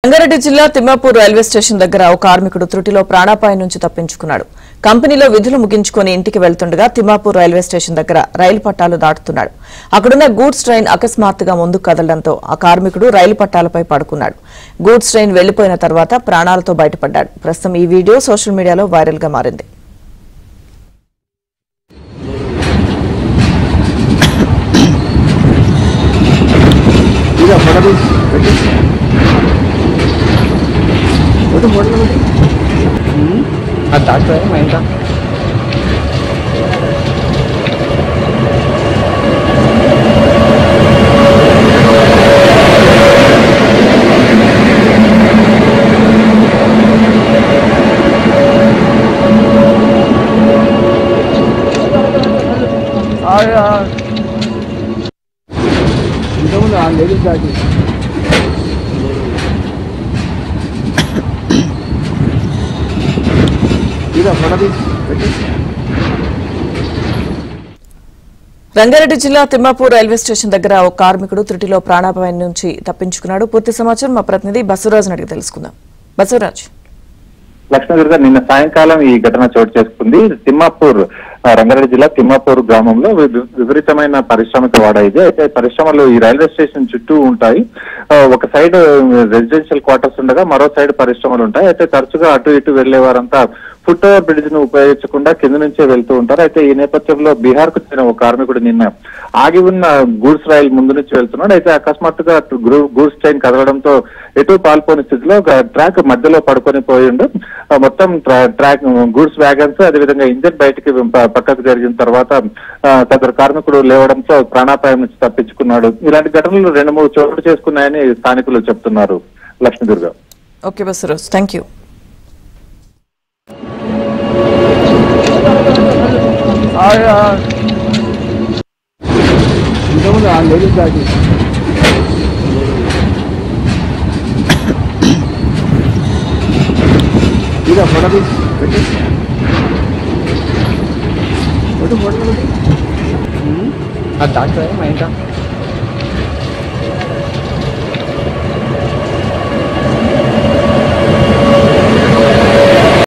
రంగారెడ్డి జిల్లా Thimmapur railway station దగ్గర ఓ కార్మికుడు త్రుటిలో ప్రాణాపాయం నుంచి తప్పించుకున్నాడు. కంపెనీలో విధులు ముగించుకుని ఇంటికి వెళ్తుండగా తిమ్మాపూర్ రైల్వే స్టేషన్ దగ్గర రైలు పట్టాలు దాటుతున్నాడు. అక్కడున్న గూడ్స్ ట్రైన్ అకస్మాత్తుగా ముందుకు కదలడంతో ఆ కార్మికుడు రైలు పట్టాలపై పడుకున్నాడు. గూడ్స్ ట్రైన్ వెళ్లిపోయిన తర్వాత ప్రాణాలతో బయటపడ్డాడు. ప్రస్తుతం ఈ వీడియో సోషల్ మీడియాలో వైరల్ గా మారింది. రంగారెడ్డి జిల్లా తిమ్మాపూర్ రైల్వే స్టేషన్ దగ్గర ఓ కార్మికుడు త్రుటిలో ప్రాణాపాయం నుంచి తప్పించుకున్నాడు. పూర్తి సమాచారం మా ప్రతినిధి బసవరాజ్ అడిగి తెలుసుకుందాం. బసవరాజ్, లక్ష్మణ్ గారు, నిన్న సాయంకాలం ఈ ఘటన చోటు చేసుకుంది. తిమ్మాపూర్ రంగారెడ్డి జిల్లా తిమ్మాపూర్ గ్రామంలో విపరీతమైన పారిశ్రామిక వాడ ఇది. అయితే పరిశ్రమలు ఈ రైల్వే స్టేషన్ చుట్టూ ఉంటాయి. ఒక సైడ్ రెసిడెన్షియల్ క్వార్టర్స్ ఉండగా మరో సైడ్ పరిశ్రమలు ఉంటాయి. అయితే తరచుగా అటు ఇటు వెళ్లే వారంతా ఫుట్ ఓవర్ బ్రిడ్జ్ ను ఉపయోగించకుండా కింద నుంచే వెళ్తూ ఉంటారు. అయితే ఈ నేపథ్యంలో బీహార్ కు చెందిన ఒక కార్మికుడు నిన్న ఆగి ఉన్న గూడ్స్ రైలు ముందు నుంచి వెళ్తున్నాడు. అయితే అకస్మాత్తుగా గూడ్స్ ట్రైన్ కదలడంతో ఎటు పాల్పోని స్థితిలో ట్రాక్ మధ్యలో పడుకొని పోయిండు. మొత్తం ట్రాక్ గూడ్స్ వ్యాగన్స్ అదేవిధంగా ఇంజన్ బయటికి పక్కకు జరిగిన తర్వాత సదరు కార్మికుడు లేవడంతో ప్రాణాపాయం నుంచి తప్పించుకున్నాడు. ఇలాంటి ఘటనలు 2-3 చోట్లు చేసుకున్నాయని స్థానికులు చెప్తున్నారు. Lakshmi Durga. Okay Basavaraj, thank you. Doctor